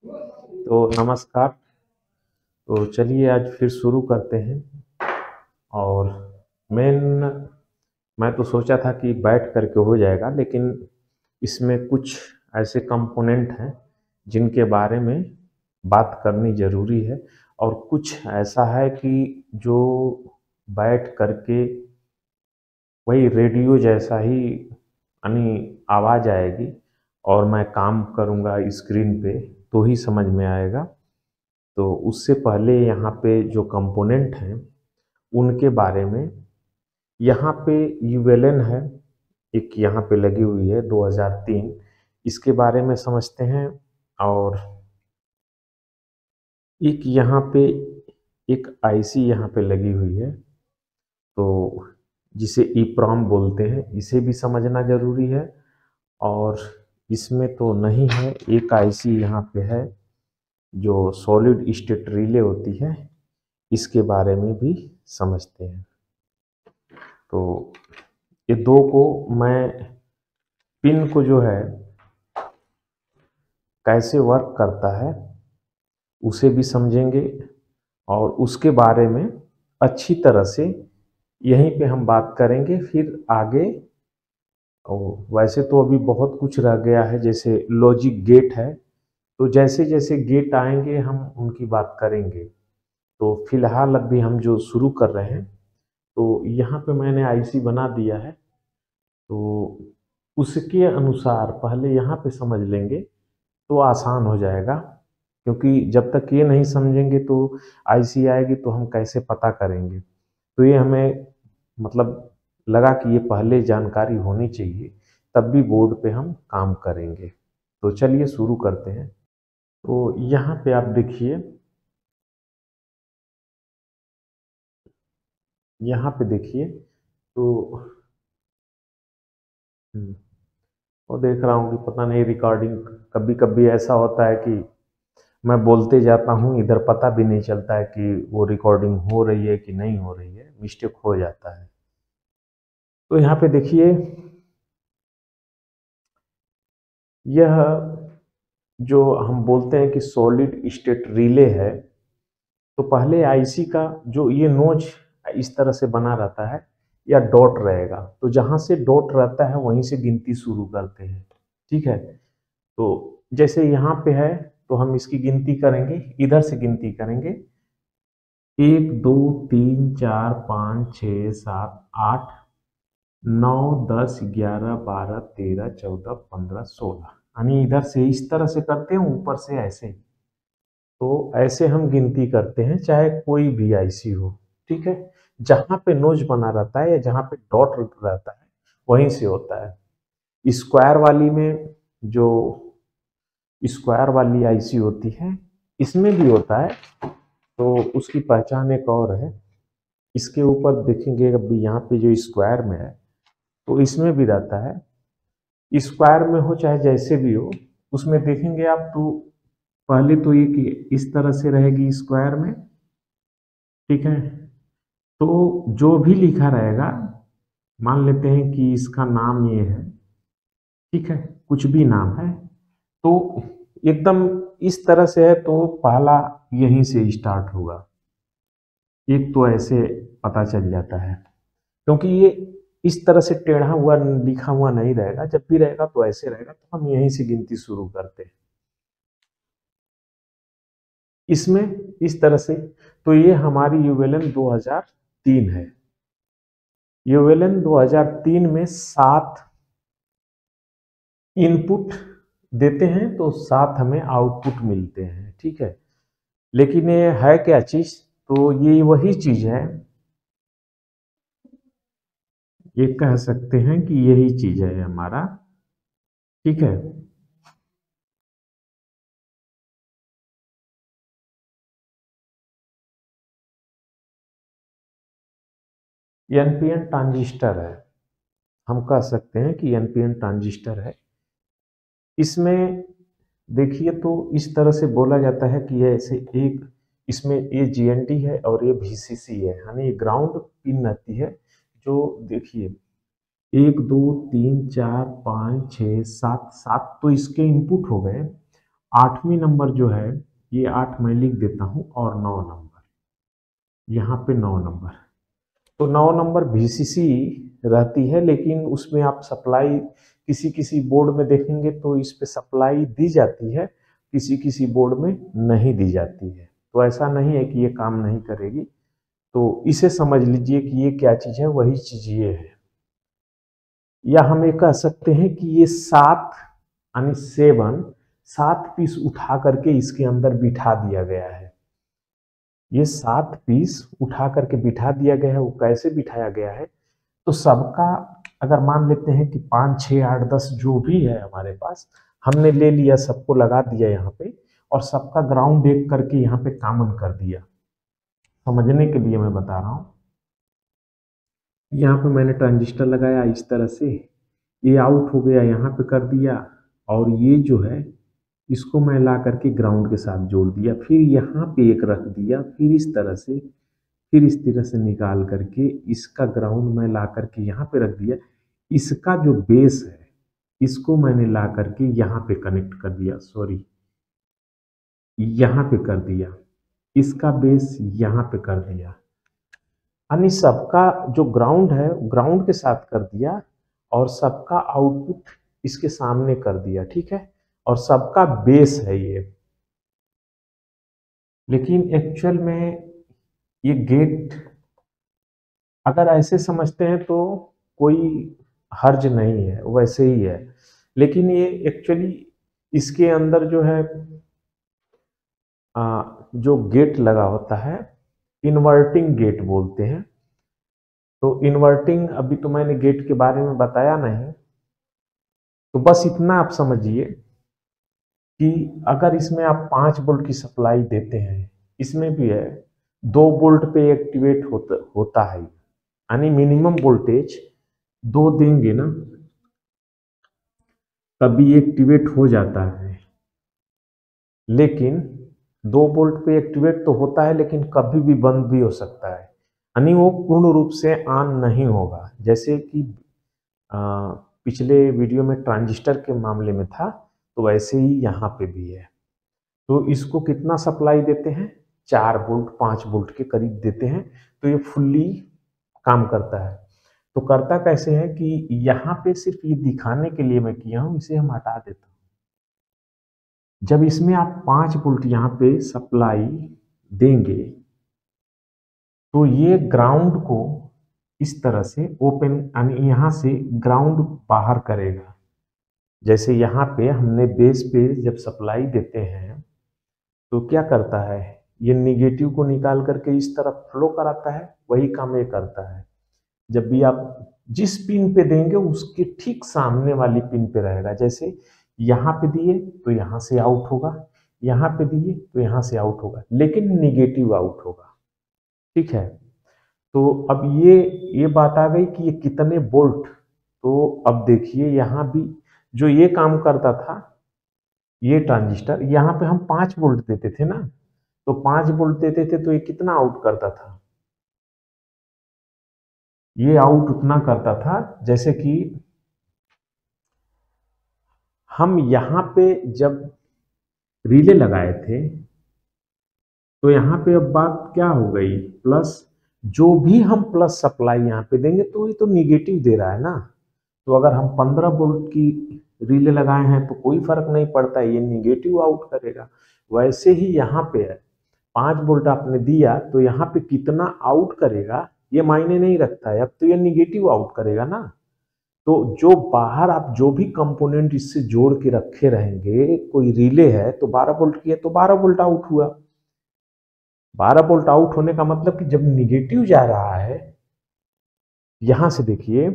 तो नमस्कार। तो चलिए आज फिर शुरू करते हैं। और मेन मैं तो सोचा था कि बैठ करके हो जाएगा, लेकिन इसमें कुछ ऐसे कंपोनेंट हैं जिनके बारे में बात करनी ज़रूरी है। और कुछ ऐसा है कि जो बैठ करके वही रेडियो जैसा ही यानी आवाज़ आएगी, और मैं काम करूँगा स्क्रीन पे तो ही समझ में आएगा। तो उससे पहले यहाँ पे जो कंपोनेंट हैं उनके बारे में, यहाँ पे यूएलएन है, एक यहाँ पे लगी हुई है 2003, इसके बारे में समझते हैं। और एक यहाँ पे एक आईसी यहाँ पे लगी हुई है, तो जिसे ईप्रोम बोलते हैं, इसे भी समझना ज़रूरी है। और इसमें तो नहीं है, एक आईसी यहाँ पे है जो सॉलिड स्टेट रिले होती है, इसके बारे में भी समझते हैं। तो ये दो को मैं पिन को जो है कैसे वर्क करता है उसे भी समझेंगे, और उसके बारे में अच्छी तरह से यहीं पे हम बात करेंगे। फिर आगे वैसे तो अभी बहुत कुछ रह गया है, जैसे लॉजिक गेट है, तो जैसे जैसे गेट आएंगे हम उनकी बात करेंगे। तो फिलहाल अभी हम जो शुरू कर रहे हैं, तो यहाँ पे मैंने आईसी बना दिया है, तो उसके अनुसार पहले यहाँ पे समझ लेंगे तो आसान हो जाएगा। क्योंकि जब तक ये नहीं समझेंगे तो आईसी आएगी तो हम कैसे पता करेंगे। तो ये हमें मतलब लगा कि ये पहले जानकारी होनी चाहिए, तब भी बोर्ड पे हम काम करेंगे। तो चलिए शुरू करते हैं। तो यहाँ पे आप देखिए, यहाँ पे देखिए तो हम्म, और देख रहा हूँ कि पता नहीं रिकॉर्डिंग, कभी कभी ऐसा होता है कि मैं बोलते जाता हूँ, इधर पता भी नहीं चलता है कि वो रिकॉर्डिंग हो रही है कि नहीं हो रही है, मिस्टेक हो जाता है। तो यहाँ पे देखिए, यह जो हम बोलते हैं कि सॉलिड स्टेट रिले है, तो पहले आईसी का जो ये नोच इस तरह से बना रहता है या डॉट रहेगा, तो जहाँ से डॉट रहता है वहीं से गिनती शुरू करते हैं। ठीक है, तो जैसे यहाँ पे है तो हम इसकी गिनती करेंगे, इधर से गिनती करेंगे। 1 2 3 4 5 6 7 8 9 10 11 12 13 14 15 16, यानी इधर से इस तरह से करते हैं, ऊपर से ऐसे। तो ऐसे हम गिनती करते हैं, चाहे कोई भी आईसी हो। ठीक है, जहां पे नोच बना रहता है या जहां पे डॉट रहता है वहीं से होता है। स्क्वायर वाली में जो स्क्वायर वाली आईसी होती है, इसमें भी होता है, तो उसकी पहचान एक और है। इसके ऊपर देखेंगे अभी यहाँ पे जो स्क्वायर में है, तो इसमें भी रहता है। स्क्वायर में हो चाहे जैसे भी हो, उसमें देखेंगे आप तो पहले तो ये कि इस तरह से रहेगी स्क्वायर में। ठीक है, तो जो भी लिखा रहेगा, मान लेते हैं कि इसका नाम ये है, ठीक है, कुछ भी नाम है, तो एकदम इस तरह से है तो पहला यहीं से स्टार्ट होगा। एक तो ऐसे पता चल जाता है, क्योंकि ये इस तरह से टेढ़ा हुआ लिखा हुआ नहीं रहेगा, जब भी रहेगा तो ऐसे रहेगा, तो हम यहीं से गिनती शुरू करते हैं इसमें इस तरह से। तो ये हमारी यूवेलन 2003 है। यूवेलन 2003 में 7 इनपुट देते हैं तो 7 हमें आउटपुट मिलते हैं। ठीक है, लेकिन ये है क्या चीज, तो ये वही चीज है, ये कह सकते हैं कि यही चीज है हमारा। ठीक है, एनपीएन ट्रांजिस्टर है, हम कह सकते हैं कि एनपीएन ट्रांजिस्टर है। इसमें देखिए तो इस तरह से बोला जाता है कि ये ऐसे एक, इसमें ये जीएनडी है और ये वीसीसी है, यानी ये ग्राउंड पिन रहती है। जो देखिए 1 2 3 4 5 6 7, 7 तो इसके इनपुट हो गए। 8वीं नंबर जो है, ये 8 मैं लिख देता हूँ और 9 नंबर, यहाँ पे 9 नंबर। तो 9 नंबर VCC रहती है, लेकिन उसमें आप सप्लाई किसी किसी बोर्ड में देखेंगे तो इस पे सप्लाई दी जाती है, किसी किसी बोर्ड में नहीं दी जाती है। तो ऐसा नहीं है कि ये काम नहीं करेगी। तो इसे समझ लीजिए कि ये क्या चीज़ है, वही चीज़ ये है। या हम ये कह सकते हैं कि ये 7 यानी 7 पीस उठा करके इसके अंदर बिठा दिया गया है। ये 7 पीस उठा करके बिठा दिया गया है। वो कैसे बिठाया गया है, तो सबका अगर मान लेते हैं कि 5, 6, 8, 10 जो भी है हमारे पास, हमने ले लिया, सबको लगा दिया यहाँ पे, और सबका ग्राउंड देख करके यहाँ पे कॉमन कर दिया। समझने के लिए मैं बता रहा हूँ। यहाँ पे मैंने ट्रांजिस्टर लगाया इस तरह से, ये आउट हो गया, यहाँ पे कर दिया, और ये जो है इसको मैं ला करके ग्राउंड के साथ जोड़ दिया, फिर यहाँ पे एक रख दिया, फिर इस तरह से, फिर इस तरह से निकाल करके इसका ग्राउंड मैं ला करके यहाँ पे रख दिया। इसका जो बेस है इसको मैंने ला करके यहाँ पे कनेक्ट कर दिया, सॉरी यहाँ पे कर दिया, इसका बेस यहाँ पे कर दिया, यानी सबका जो ग्राउंड है ग्राउंड के साथ कर दिया, और सबका आउटपुट इसके सामने कर दिया, ठीक है, और सबका बेस है ये। लेकिन एक्चुअल में ये गेट अगर ऐसे समझते हैं तो कोई हर्ज नहीं है, वैसे ही है। लेकिन ये एक्चुअली इसके अंदर जो है जो गेट लगा होता है, इन्वर्टिंग गेट बोलते हैं। तो इन्वर्टिंग अभी तो मैंने गेट के बारे में बताया नहीं। तो बस इतना आप समझिए कि अगर इसमें आप 5 वोल्ट की सप्लाई देते हैं, इसमें भी है 2 वोल्ट पे एक्टिवेट होता है, यानी मिनिमम वोल्टेज 2 देंगे ना तभी एक्टिवेट हो जाता है। लेकिन 2 वोल्ट पे एक्टिवेट तो होता है, लेकिन कभी भी बंद भी हो सकता है, यानी वो पूर्ण रूप से ऑन नहीं होगा। जैसे कि पिछले वीडियो में ट्रांजिस्टर के मामले में था, तो वैसे ही यहाँ पे भी है। तो इसको कितना सप्लाई देते हैं, 4 वोल्ट 5 वोल्ट के करीब देते हैं, तो ये फुल्ली काम करता है। तो करता कैसे है कि यहाँ पे सिर्फ ये दिखाने के लिए मैं किया हूँ, इसे हम हटा देता हूँ। जब इसमें आप 5 वोल्ट यहाँ पे सप्लाई देंगे तो ये ग्राउंड को इस तरह से ओपन, यानी यहाँ से ग्राउंड बाहर करेगा। जैसे यहाँ पे हमने बेस पे जब सप्लाई देते हैं तो क्या करता है, ये निगेटिव को निकाल करके इस तरफ फ्लो कराता है, वही काम ये करता है। जब भी आप जिस पिन पे देंगे उसके ठीक सामने वाली पिन पे रहेगा। जैसे यहाँ पे दिए तो यहाँ से आउट होगा, यहाँ पे दिए तो यहाँ से आउट होगा, लेकिन निगेटिव आउट होगा, ठीक है। तो अब ये बात आ गई कि ये कितने वोल्ट। तो अब देखिए यहाँ भी जो ये काम करता था, ये ट्रांजिस्टर, यहाँ पे हम 5 वोल्ट देते थे ना, तो 5 वोल्ट देते थे तो ये कितना आउट करता था, ये आउट उतना करता था जैसे कि हम यहाँ पे जब रिले लगाए थे तो यहाँ पे अब बात क्या हो गई, प्लस जो भी हम प्लस सप्लाई यहाँ पे देंगे तो ये तो निगेटिव दे रहा है ना। तो अगर हम 15 वोल्ट की रिले लगाए हैं तो कोई फर्क नहीं पड़ता, ये निगेटिव आउट करेगा। वैसे ही यहाँ पे है, 5 वोल्ट आपने दिया तो यहाँ पे कितना आउट करेगा ये मायने नहीं रखता है, अब तो ये निगेटिव आउट करेगा ना। तो जो बाहर आप जो भी कंपोनेंट इससे जोड़ के रखे रहेंगे, कोई रिले है तो 12 वोल्ट की है तो 12 वोल्ट आउट हुआ। 12 वोल्ट आउट होने का मतलब कि जब निगेटिव जा रहा है, यहां से देखिए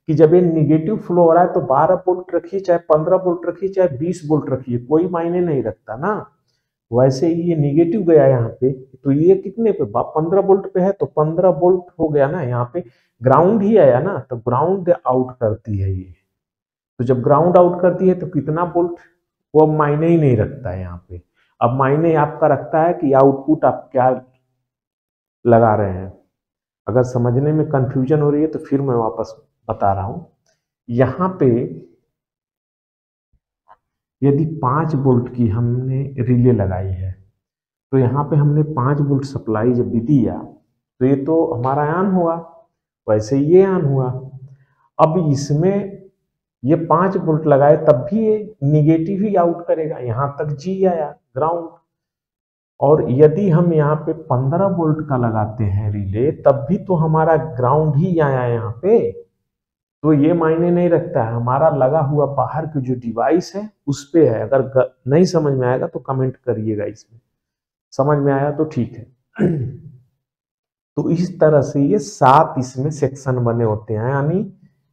कि जब ये निगेटिव फ्लो हो रहा है तो 12 वोल्ट रखिए चाहे 15 वोल्ट रखिए चाहे 20 वोल्ट रखिए, कोई मायने नहीं रखता ना। वैसे ही ये निगेटिव गया यहाँ पे, तो ये कितने पे 15 वोल्ट पे है तो 15 वोल्ट हो गया ना, यहाँ पे ग्राउंड ही आया ना, तो ग्राउंड आउट करती है ये। तो जब ग्राउंड आउट करती है तो कितना वोल्ट, वो अब मायने ही नहीं रखता है यहाँ पे। अब मायने आपका रखता है कि आउटपुट आप क्या लगा रहे हैं। अगर समझने में कंफ्यूजन हो रही है तो फिर मैं वापस बता रहा हूं। यहाँ पे यदि 5 वोल्ट की हमने रिले लगाई है, तो यहाँ पे हमने 5 वोल्ट सप्लाई जब भी दिया तो ये तो हमारा ऑन हुआ, वैसे ये ऑन हुआ। अब इसमें ये 5 वोल्ट लगाए तब भी ये निगेटिव ही आउट करेगा, यहाँ तक जी आया ग्राउंड। और यदि हम यहाँ पे 15 वोल्ट का लगाते हैं रिले, तब भी तो हमारा ग्राउंड ही आया यहाँ पे, तो ये मायने नहीं रखता है, हमारा लगा हुआ बाहर की जो डिवाइस है उस पे है। अगर नहीं समझ में आएगा तो कमेंट करिएगा, इसमें समझ में आया तो ठीक है। तो इस तरह से ये 7 इसमें सेक्शन बने होते हैं, यानी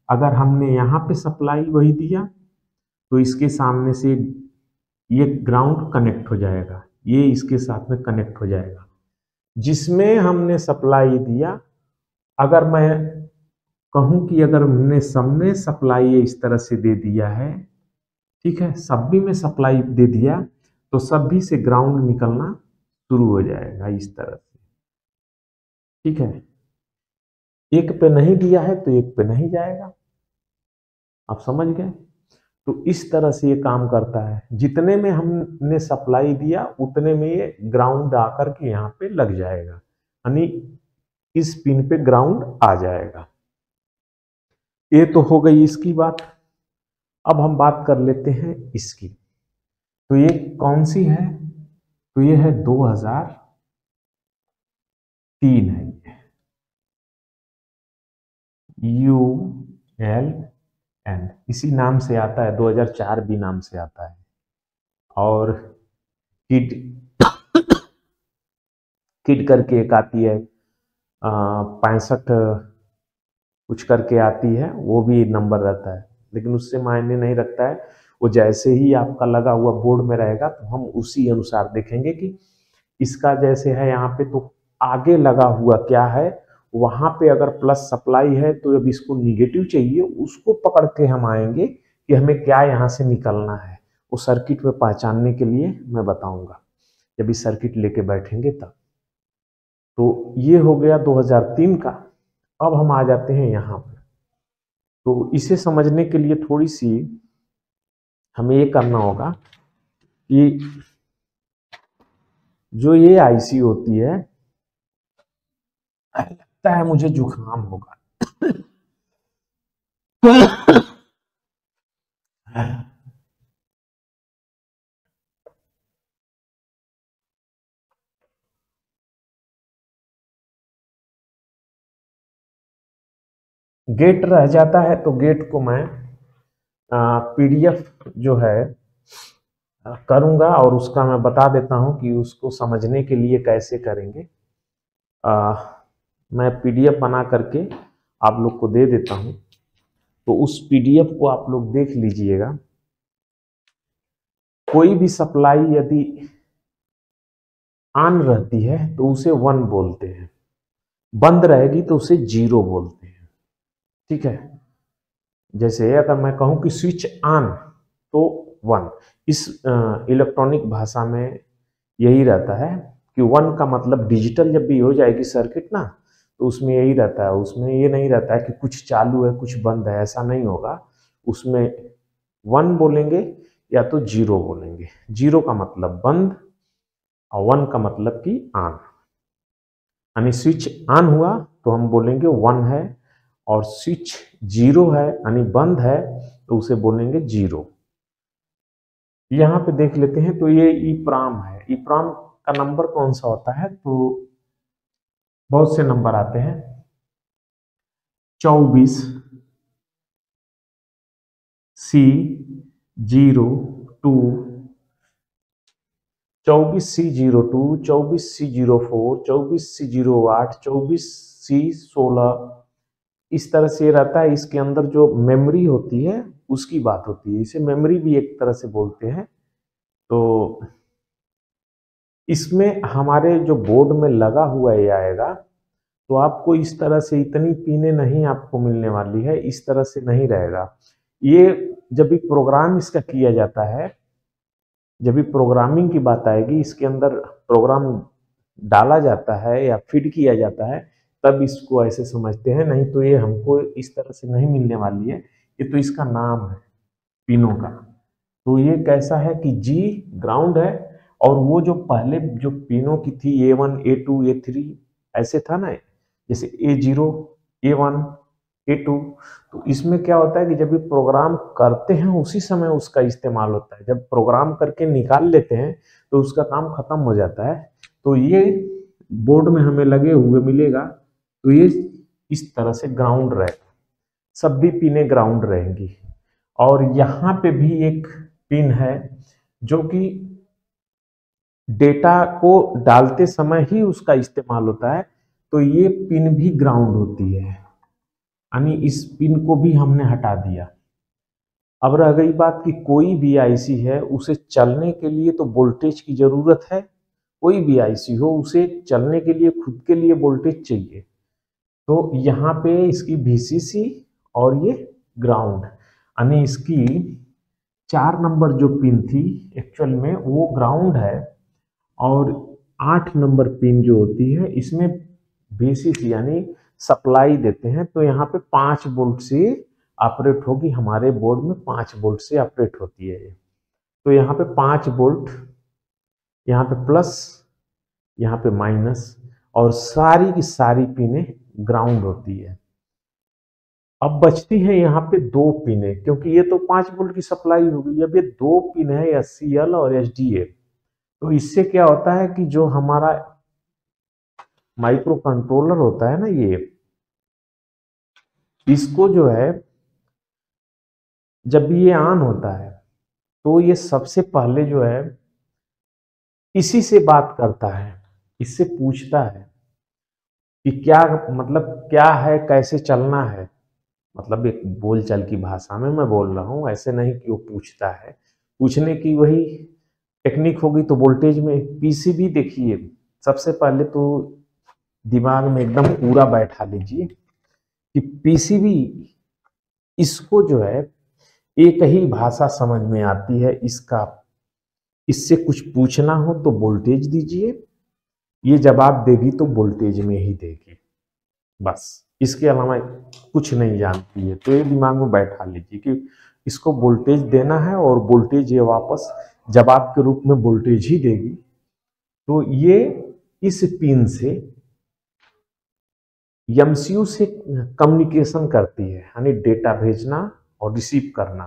अगर हमने यहाँ पे सप्लाई वही दिया तो इसके सामने से ये ग्राउंड कनेक्ट हो जाएगा, ये इसके साथ में कनेक्ट हो जाएगा। जिसमें हमने सप्लाई दिया, अगर मैं कहूं कि अगर हमने सबने सप्लाई इस तरह से दे दिया है, ठीक है, सभी में सप्लाई दे दिया, तो सभी से ग्राउंड निकलना शुरू हो जाएगा इस तरह से, ठीक है। एक पे नहीं दिया है तो एक पे नहीं जाएगा, आप समझ गए। तो इस तरह से ये काम करता है, जितने में हमने सप्लाई दिया उतने में ये ग्राउंड आकर के यहाँ पे लग जाएगा, यानी इस पिन पे ग्राउंड आ जाएगा। ये तो हो गई इसकी बात। अब हम बात कर लेते हैं इसकी। तो ये कौन सी है, तो ये है 2003 है, ULN इसी नाम से आता है, 2004 भी नाम से आता है। और किड किड करके एक आती है 65 कुछ करके आती है, वो भी नंबर रहता है, लेकिन उससे मायने नहीं रखता है। वो जैसे ही आपका लगा हुआ बोर्ड में रहेगा तो हम उसी अनुसार देखेंगे कि इसका जैसे है यहाँ पे, तो आगे लगा हुआ क्या है, वहां पे अगर प्लस सप्लाई है तो अब इसको निगेटिव चाहिए, उसको पकड़ के हम आएंगे कि हमें क्या यहाँ से निकलना है। वो सर्किट में पहचानने के लिए मैं बताऊंगा जब इस सर्किट लेके बैठेंगे तब। तो ये हो गया 2003 का। अब हम आ जाते हैं यहाँ पर। तो इसे समझने के लिए थोड़ी सी हमें ये करना होगा कि जो ये आईसी होती है, लगता है मुझे जुकाम होगा। गेट रह जाता है तो गेट को मैं पीडीएफ जो है करूंगा, और उसका मैं बता देता हूं कि उसको समझने के लिए कैसे करेंगे। मैं पीडीएफ बना करके आप लोग को दे देता हूं, तो उस पीडीएफ को आप लोग देख लीजिएगा। कोई भी सप्लाई यदि ऑन रहती है तो उसे 1 बोलते हैं, बंद रहेगी तो उसे 0 बोलते हैं, ठीक है। जैसे अगर मैं कहूं कि स्विच ऑन तो 1, इस इलेक्ट्रॉनिक भाषा में यही रहता है कि 1 का मतलब डिजिटल जब भी हो जाएगी सर्किट ना, तो उसमें यही रहता है, उसमें ये नहीं रहता है कि कुछ चालू है कुछ बंद है, ऐसा नहीं होगा। उसमें 1 बोलेंगे या तो 0 बोलेंगे। 0 का मतलब बंद और 1 का मतलब कि ऑन, यानी स्विच ऑन हुआ तो हम बोलेंगे 1 है, और स्विच 0 है यानी बंद है तो उसे बोलेंगे 0। यहाँ पे देख लेते हैं, तो ये ईप्राम है। ईप्राम का नंबर कौन सा होता है, तो बहुत से नंबर आते हैं, 24C02, 24C02, 24C04, 24C08, 24C16, इस तरह से रहता है। इसके अंदर जो मेमोरी होती है उसकी बात होती है, इसे मेमोरी भी एक तरह से बोलते हैं। तो इसमें हमारे जो बोर्ड में लगा हुआ ये आएगा, तो आपको इस तरह से इतनी पिने नहीं आपको मिलने वाली है, इस तरह से नहीं रहेगा। ये जब भी प्रोग्राम इसका किया जाता है, जब भी प्रोग्रामिंग की बात आएगी, इसके अंदर प्रोग्राम डाला जाता है या फीड किया जाता है, तब इसको ऐसे समझते हैं, नहीं तो ये हमको इस तरह से नहीं मिलने वाली है। ये तो इसका नाम है पिनों का, तो ये कैसा है कि G ग्राउंड है, और वो जो पहले जो पिनों की थी A1 A2 A3 ऐसे था ना, जैसे A0 A1 A2, तो इसमें क्या होता है कि जब भी प्रोग्राम करते हैं उसी समय उसका इस्तेमाल होता है, जब प्रोग्राम करके निकाल लेते हैं तो उसका काम खत्म हो जाता है। तो ये बोर्ड में हमें लगे हुए मिलेगा, तो ये इस तरह से ग्राउंड रहेगा, सब भी पिनें ग्राउंड रहेंगी। और यहाँ पे भी एक पिन है जो कि डेटा को डालते समय ही उसका इस्तेमाल होता है, तो ये पिन भी ग्राउंड होती है, यानी इस पिन को भी हमने हटा दिया। अब रह गई बात कि कोई भी आईसी है उसे चलने के लिए तो वोल्टेज की जरूरत है, कोई भी आईसी हो उसे चलने के लिए खुद के लिए वोल्टेज चाहिए। तो यहाँ पे इसकी VCC और ये ग्राउंड, यानी इसकी 4 नंबर जो पिन थी एक्चुअल में वो ग्राउंड है, और 8 नंबर पिन जो होती है इसमें VCC यानी सप्लाई देते हैं। तो यहाँ पे 5 वोल्ट से ऑपरेट होगी, हमारे बोर्ड में 5 वोल्ट से ऑपरेट होती है ये। तो यहाँ पे 5 वोल्ट, यहाँ पे प्लस, यहाँ पे माइनस, और सारी की सारी पिनें ग्राउंड होती है। अब बचती है यहाँ पे 2 पिनें, क्योंकि ये तो 5 वोल्ट की सप्लाई होगी, अब ये 2 पिन है SCL और SDA। तो इससे क्या होता है कि जो हमारा माइक्रो कंट्रोलर होता है ना, ये इसको जो है जब ये ऑन होता है तो ये सबसे पहले जो है इसी से बात करता है, इससे पूछता है कि क्या मतलब क्या है, कैसे चलना है, मतलब एक बोलचाल की भाषा में मैं बोल रहा हूँ, ऐसे नहीं कि वो पूछता है। पूछने की वही टेक्निक होगी। तो वोल्टेज में पीसीबी देखिए, सबसे पहले तो दिमाग में एकदम पूरा बैठा लीजिए कि पीसीबी, इसको जो है एक ही भाषा समझ में आती है इसका, इससे कुछ पूछना हो तो वोल्टेज दीजिए, ये जवाब देगी तो वोल्टेज में ही देगी, बस इसके अलावा कुछ नहीं जानती है। तो ये दिमाग में बैठा लीजिए कि इसको वोल्टेज देना है और वोल्टेज ये वापस जवाब के रूप में वोल्टेज ही देगी। तो ये इस पिन से एमसीयू से कम्युनिकेशन करती है, यानी डेटा भेजना और रिसीव करना।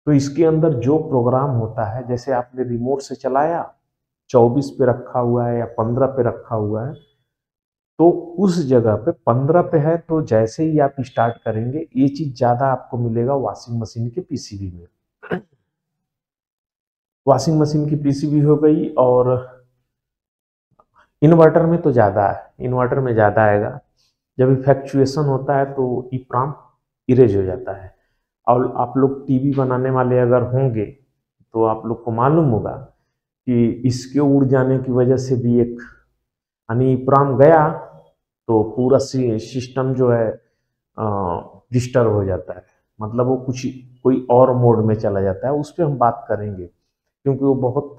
तो इसके अंदर जो प्रोग्राम होता है, जैसे आपने रिमोट से चलाया, 24 पे रखा हुआ है या 15 पे रखा हुआ है, तो उस जगह पे 15 पे है, तो जैसे ही आप स्टार्ट करेंगे ये चीज ज्यादा आपको मिलेगा वॉशिंग मशीन के पीसीबी में। वॉशिंग मशीन की पीसीबी हो गई, और इन्वर्टर में तो ज्यादा है, इन्वर्टर में ज्यादा आएगा। जब इफेक्चुएशन होता है तो ईप्राम इरेज हो जाता है। और आप लोग टीवी बनाने वाले अगर होंगे तो आप लोग को मालूम होगा कि इसके उड़ जाने की वजह से भी एक, यानी ईप्राम गया तो पूरा सिस्टम जो है डिस्टर्ब हो जाता है, मतलब वो कुछ कोई और मोड में चला जाता है। उस पर हम बात करेंगे, क्योंकि वो बहुत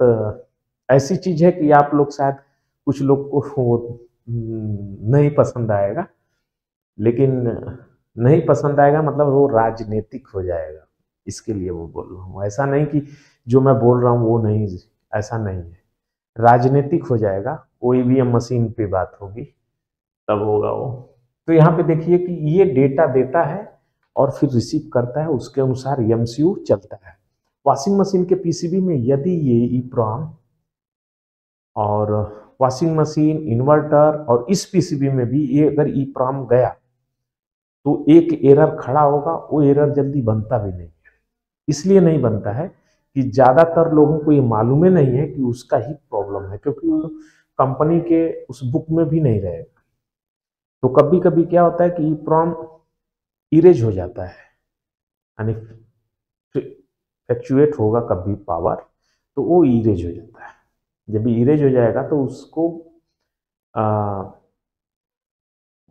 ऐसी चीज है कि आप लोग शायद कुछ लोग को वो नहीं पसंद आएगा, लेकिन नहीं पसंद आएगा मतलब वो राजनीतिक हो जाएगा, इसके लिए वो बोल रहा हूँ। ऐसा नहीं कि जो मैं बोल रहा हूँ वो नहीं, ऐसा नहीं है, राजनीतिक हो जाएगा। ईवीएम मशीन पे बात होगी तब होगा वो। तो यहाँ पे देखिए कि ये डेटा देता है और फिर रिसीव करता है, उसके अनुसार एमसीयू चलता है। वॉशिंग मशीन के पीसीबी में यदि ये ईप्रोम और वॉशिंग मशीन, इन्वर्टर और इस पीसीबी में भी ये अगर ईप्रोम गया तो एक एरर खड़ा होगा, वो एरर जल्दी बनता भी नहीं है। इसलिए नहीं बनता है कि ज्यादातर लोगों को ये मालूम ही नहीं है कि उसका ही प्रॉब्लम है, क्योंकि वो कंपनी के उस बुक में भी नहीं रहेगा। तो कभी कभी क्या होता है कि ईप्रोम इरेज हो जाता है, यानी फ्लक्चुएट होगा कभी पावर, तो वो इरेज हो जाता है। जब इरेज हो जाएगा तो उसको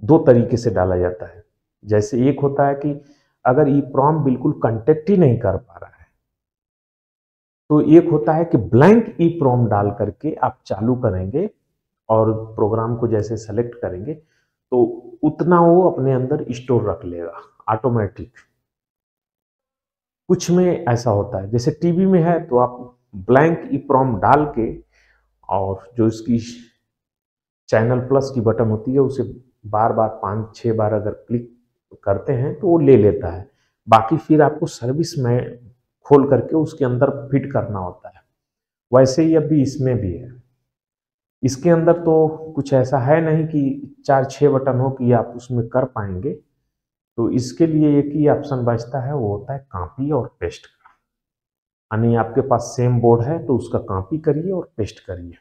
दो तरीके से डाला जाता है। जैसे एक होता है कि अगर ईप्रोम बिल्कुल कंटेक्ट ही नहीं कर पा रहा है, तो एक होता है कि ब्लैंक ईप्रोम डाल करके आप चालू करेंगे और प्रोग्राम को जैसे सेलेक्ट करेंगे तो उतना वो अपने अंदर स्टोर रख लेगा ऑटोमेटिक। कुछ में ऐसा होता है, जैसे टीवी में है तो आप ब्लैंक EEPROM डाल के और जो इसकी चैनल प्लस की बटन होती है उसे बार बार 5-6 बार अगर क्लिक करते हैं तो वो ले लेता है। बाकी फिर आपको सर्विस में खोल करके उसके अंदर फिट करना होता है। वैसे ही अभी इसमें भी है। इसके अंदर तो कुछ ऐसा है नहीं कि 4-6 बटन हो कि आप उसमें कर पाएंगे। तो इसके लिए एक ही ऑप्शन बचता है, वो होता है कॉपी और पेस्ट का। यानी आपके पास सेम बोर्ड है तो उसका कॉपी करिए और पेस्ट करिए।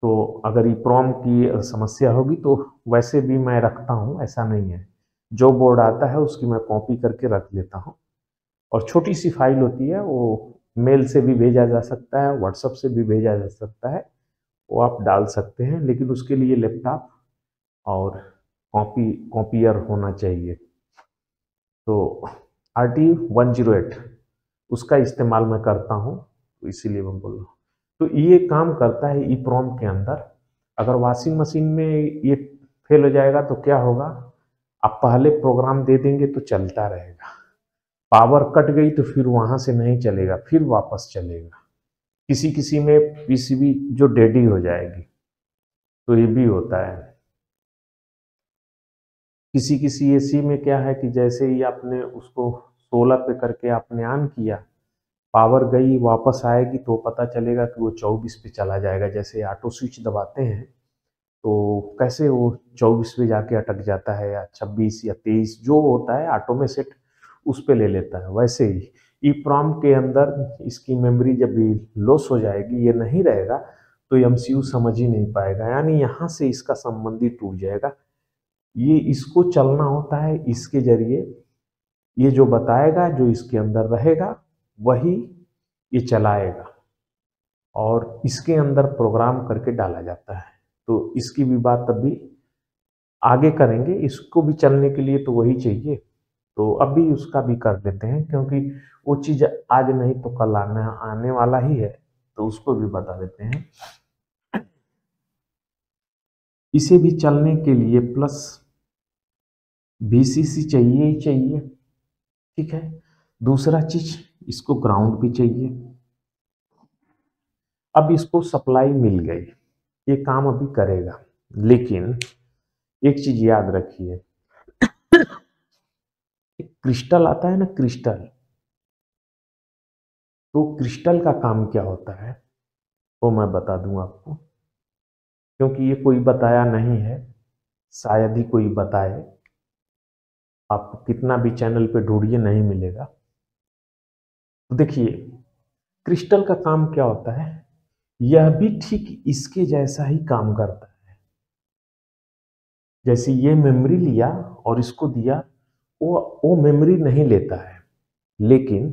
तो अगर EEPROM की समस्या होगी तो वैसे भी मैं रखता हूँ, ऐसा नहीं है। जो बोर्ड आता है उसकी मैं कॉपी करके रख लेता हूँ। और छोटी सी फाइल होती है, वो मेल से भी भेजा जा सकता है, व्हाट्सएप से भी भेजा जा सकता है, वो आप डाल सकते हैं। लेकिन उसके लिए लैपटॉप और कॉपियर होना चाहिए। तो RT108 उसका इस्तेमाल मैं करता हूँ, तो इसीलिए मैं बोल रहा हूँ। तो ये काम करता है EEPROM के अंदर। अगर वॉशिंग मशीन में ये फेल हो जाएगा तो क्या होगा, आप पहले प्रोग्राम दे देंगे तो चलता रहेगा, पावर कट गई तो फिर वहां से नहीं चलेगा, फिर वापस चलेगा। किसी किसी में PCB जो डेड ही हो जाएगी, तो ये भी होता है। किसी किसी AC में क्या है कि जैसे ही आपने उसको 16 पे करके आपने ऑन किया, पावर गई वापस आएगी तो पता चलेगा कि वो 24 पे चला जाएगा। जैसे ऑटो स्विच दबाते हैं तो कैसे वो 24 पे जाके अटक जाता है, या 26 या 23 जो होता है ऑटो में सेट, उस पे ले लेता है। वैसे ही EEPROM के अंदर इसकी मेमोरी जब भी लॉस हो जाएगी, ये नहीं रहेगा, तो MCU समझ ही नहीं पाएगा, यानी यहाँ से इसका संबंध ही टूट जाएगा। ये इसको चलना होता है इसके जरिए, ये जो बताएगा, जो इसके अंदर रहेगा वही ये चलाएगा, और इसके अंदर प्रोग्राम करके डाला जाता है। तो इसकी भी बात अभी आगे करेंगे। इसको भी चलने के लिए तो वही चाहिए, तो अभी उसका भी कर देते हैं, क्योंकि वो चीज़ आज नहीं तो कल आने वाला ही है, तो उसको भी बता देते हैं। इसे भी चलने के लिए प्लस VCC चाहिए ही चाहिए, ठीक है। दूसरा चीज, इसको ग्राउंड भी चाहिए। अब इसको सप्लाई मिल गई, ये काम अभी करेगा, लेकिन एक चीज याद रखिए, एक क्रिस्टल आता है ना, क्रिस्टल, तो क्रिस्टल का काम क्या होता है वो मैं बता दूं आपको, क्योंकि ये कोई बताया नहीं है, शायद ही कोई बताए। आप कितना भी चैनल पे ढूंढिए नहीं मिलेगा। तो देखिए, क्रिस्टल का काम क्या होता है, यह भी ठीक इसके जैसा ही काम करता है। जैसे ये मेमोरी लिया और इसको दिया, वो मेमोरी नहीं लेता है, लेकिन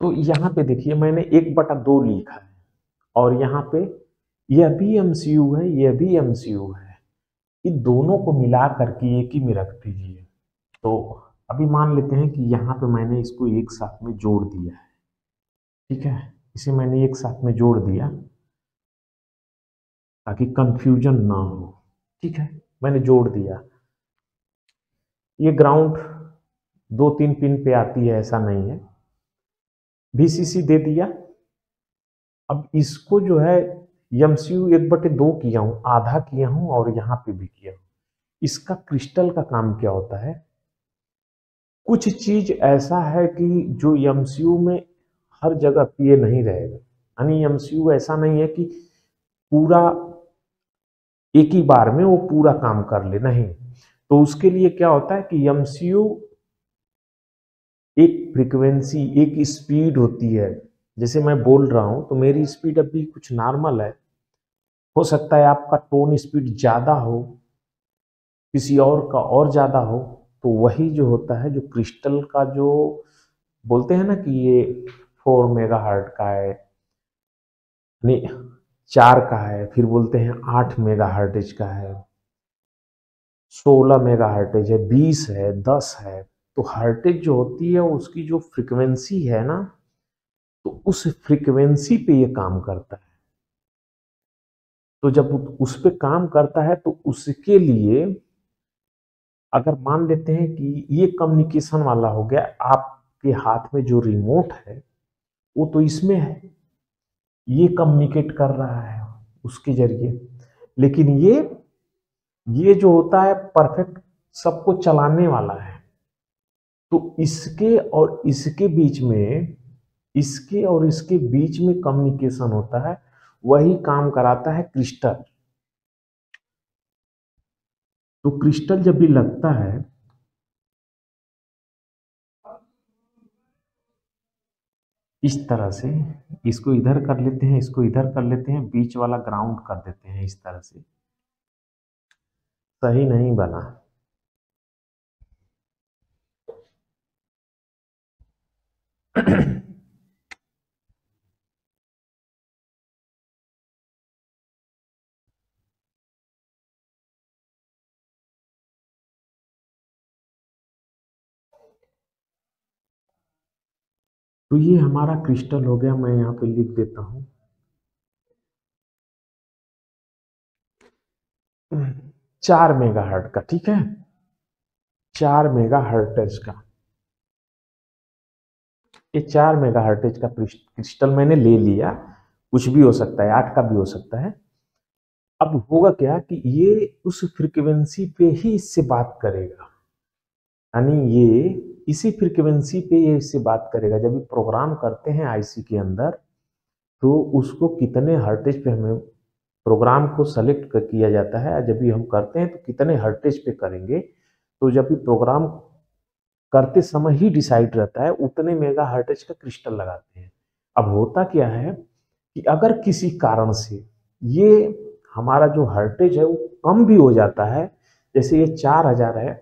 तो यहाँ पे देखिए मैंने 1/2 लिखा है, और यहाँ पे यह भी MCU है, यह भी MCU है। इन दोनों को मिला करके एक ही में रख दीजिए। तो अभी मान लेते हैं कि यहाँ पे मैंने इसको एक साथ में जोड़ दिया है, ठीक है। इसे मैंने एक साथ में जोड़ दिया ताकि कंफ्यूजन ना हो, ठीक है। मैंने जोड़ दिया, ये ग्राउंड 2-3 पिन पे आती है, ऐसा नहीं है। VCC दे दिया। अब इसको जो है MCU 1/2 किया हूँ, आधा किया हूँ, और यहाँ पे भी किया हूँ। इसका क्रिस्टल का काम क्या होता है, कुछ चीज ऐसा है कि जो MCU में हर जगह पे नहीं रहेगा। यानी MCU ऐसा नहीं है कि पूरा एक ही बार में वो पूरा काम कर ले, नहीं। तो उसके लिए क्या होता है कि MCU एक फ्रीक्वेंसी, एक स्पीड होती है। जैसे मैं बोल रहा हूं तो मेरी स्पीड अभी कुछ नॉर्मल है, हो सकता है आपका टोन स्पीड ज़्यादा हो, किसी और का और ज़्यादा हो। तो वही जो होता है, जो क्रिस्टल का जो बोलते हैं ना कि ये 4 मेगाहर्ट का है, नहीं 4 का है, फिर बोलते हैं 8 मेगाहर्टेज का है, 16 मेगा हर्टेज है, 20 है, 10 है। तो हर्टेज जो होती है उसकी जो फ्रीक्वेंसी है ना, तो उस फ्रीक्वेंसी पे ये काम करता है। तो जब उस पे काम करता है तो उसके लिए अगर मान लेते हैं कि ये कम्युनिकेशन वाला हो गया, आपके हाथ में जो रिमोट है वो तो इसमें है, ये कम्युनिकेट कर रहा है उसके जरिए। लेकिन ये जो होता है परफेक्ट सबको चलाने वाला है। तो इसके और इसके बीच में कम्युनिकेशन होता है, वही काम कराता है क्रिस्टल। तो क्रिस्टल जब भी लगता है, इस तरह से इसको इधर कर लेते हैं, इसको इधर कर लेते हैं, बीच वाला ग्राउंड कर देते हैं, इस तरह से। सही नहीं बना। तो ये हमारा क्रिस्टल हो गया, मैं यहाँ पे लिख देता हूँ 4 मेगाहर्ट्ज का, ठीक है, 4 मेगाहर्ट्ज का। ये 4 मेगाहर्ट्ज का क्रिस्टल मैंने ले लिया। कुछ भी हो सकता है, 8 का भी हो सकता है। अब होगा क्या कि ये उस फ्रीक्वेंसी पे ही इससे बात करेगा, यानी ये इसी फ्रीक्वेंसी पे ये इससे बात करेगा। जब भी प्रोग्राम करते हैं आईसी के अंदर, तो उसको कितने हर्टेज पे हमें प्रोग्राम को सेलेक्ट किया जाता है। जब भी हम करते हैं तो कितने हर्टेज पे करेंगे, तो जब भी प्रोग्राम करते समय ही डिसाइड रहता है, उतने मेगा हर्टेज का क्रिस्टल लगाते हैं। अब होता क्या है कि अगर किसी कारण से ये हमारा जो हर्टेज है वो कम भी हो जाता है, जैसे ये 4000 है,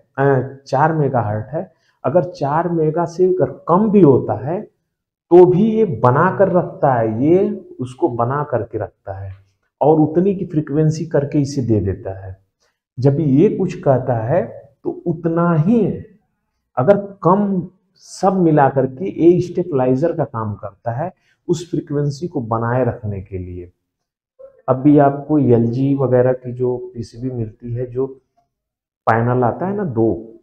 4 मेगाहर्ट है, अगर 4 मेगा से अगर कम भी होता है तो भी ये बना कर रखता है, ये उसको बना करके रखता है और उतनी की फ्रीक्वेंसी करके इसे दे देता है। जब ये कुछ कहता है तो उतना ही, अगर कम, सब मिला करके ए स्टेबलाइजर का काम करता है उस फ्रीक्वेंसी को बनाए रखने के लिए। अब भी आपको एलजी वगैरह की जो पीसीबी मिलती है, जो पैनल आता है ना, दो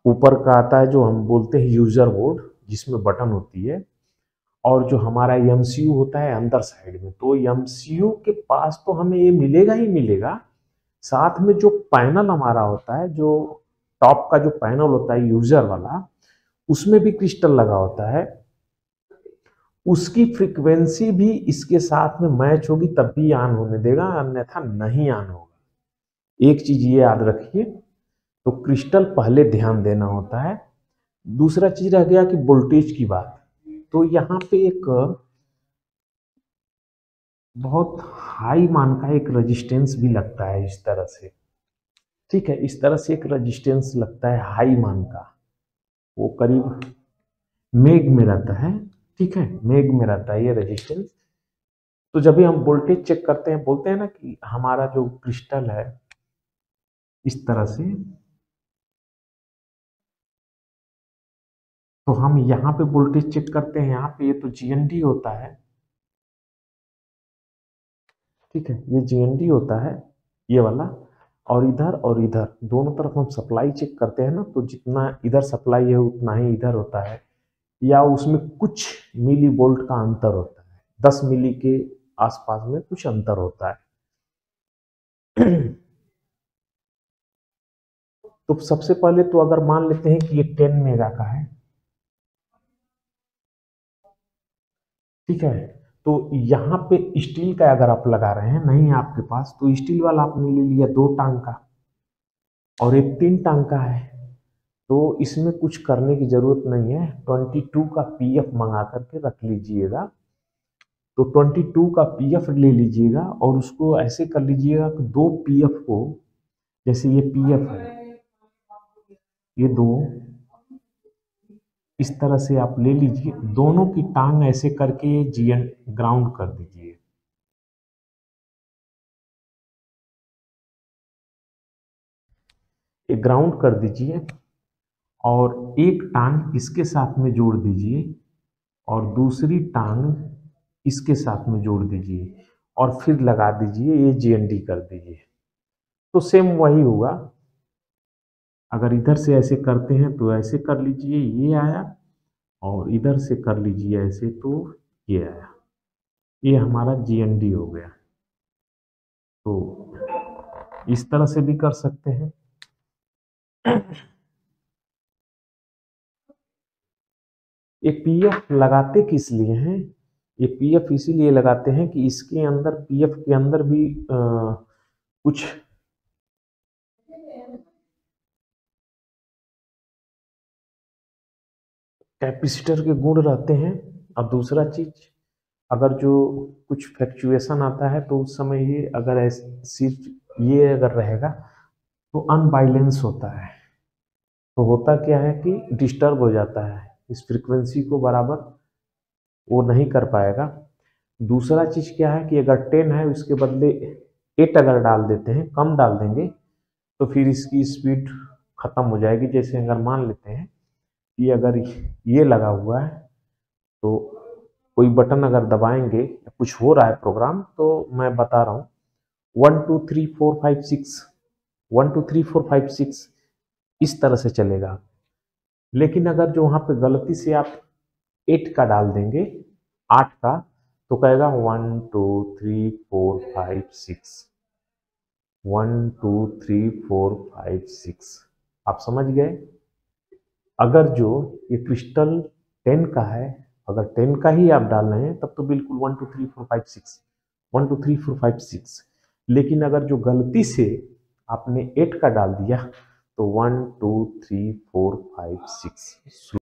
ऊपर का आता है जो हम बोलते हैं यूजर बोर्ड, जिसमें बटन होती है, और जो हमारा एमसीयू होता है अंदर साइड में। तो एमसीयू के पास तो हमें ये मिलेगा ही मिलेगा, साथ में जो पैनल हमारा होता है, जो टॉप का जो पैनल होता है यूजर वाला, उसमें भी क्रिस्टल लगा होता है। उसकी फ्रीक्वेंसी भी इसके साथ में मैच होगी तब भी ऑन होने देगा, अन्यथा नहीं ऑन होगा। एक चीज ये याद रखिए। तो क्रिस्टल पहले ध्यान देना होता है। दूसरा चीज रह गया कि वोल्टेज की बात। तो यहाँ पे एक बहुत हाई मान का एक रेजिस्टेंस भी लगता है इस तरह से, ठीक है, इस तरह से एक रेजिस्टेंस लगता है हाई मान का। वो करीब मेग में रहता है, ठीक है, मेग में रहता है ये रेजिस्टेंस। तो जब भी हम वोल्टेज चेक करते हैं, बोलते हैं ना कि हमारा जो क्रिस्टल है इस तरह से, तो हम यहाँ पे वोल्टेज चेक करते हैं, यहाँ पे ये तो जीएनडी होता है, ठीक है, ये जीएनडी होता है ये वाला। और इधर दोनों तरफ हम सप्लाई चेक करते हैं ना, तो जितना इधर सप्लाई है उतना ही इधर होता है, या उसमें कुछ मिली वोल्ट का अंतर होता है, 10 मिली के आसपास में कुछ अंतर होता है। तो सबसे पहले तो अगर मान लेते हैं कि ये 10 मेगा का है, ठीक है, तो यहाँ पे स्टील का अगर आप लगा रहे हैं, नहीं है आपके पास, तो स्टील वाला आपने ले लिया 2 टांग का, और एक 3 टांग का है। तो इसमें कुछ करने की जरूरत नहीं है, 22 का पीएफ मंगा करके रख लीजिएगा। तो 22 का पीएफ ले लीजिएगा और उसको ऐसे कर लीजिएगा कि 2 पीएफ को, जैसे ये पीएफ है, ये दो इस तरह से आप ले लीजिए, दोनों की टांग ऐसे करके जीएन ग्राउंड कर दीजिए। ग्राउंड कर दीजिए और एक टांग इसके साथ में जोड़ दीजिए और दूसरी टांग इसके साथ में जोड़ दीजिए और फिर लगा दीजिए, ये GND कर दीजिए। तो सेम वही होगा। अगर इधर से ऐसे करते हैं तो ऐसे कर लीजिए, ये आया, और इधर से कर लीजिए ऐसे तो ये आया। ये हमारा GND हो गया। तो इस तरह से भी कर सकते हैं। ये PF लगाते किस लिए हैं? ये PF इसीलिए लगाते हैं कि इसके अंदर, PF के अंदर भी कुछ कैपेसिटर के गुण रहते हैं। और दूसरा चीज, अगर जो कुछ फ्लक्चुएशन आता है तो उस समय ये अगर सिर्फ ये अगर रहेगा तो अनबाइलेंस होता है। तो होता क्या है कि डिस्टर्ब हो जाता है, इस फ्रीक्वेंसी को बराबर वो नहीं कर पाएगा। दूसरा चीज क्या है कि अगर 10 है उसके बदले 8 अगर डाल देते हैं, कम डाल देंगे, तो फिर इसकी स्पीड खत्म हो जाएगी। जैसे अगर मान लेते हैं कि अगर ये लगा हुआ है तो कोई बटन अगर दबाएंगे, कुछ हो रहा है प्रोग्राम, तो मैं बता रहा हूँ 1 2 3 4 5 6 1 2 3 4 5 6 इस तरह से चलेगा। लेकिन अगर जो वहां पे गलती से आप 8 का डाल देंगे, 8 का, तो कहेगा 1 2 3 4 5 6 1 2 3 4 5 6। आप समझ गए? अगर जो ये क्रिस्टल 10 का है, अगर 10 का ही आप डाल रहे हैं तब तो बिल्कुल 1 2 3 4 5 6 1 2 3 4 5 6। लेकिन अगर जो गलती से आपने 8 का डाल दिया तो 1 2 3 4 5 6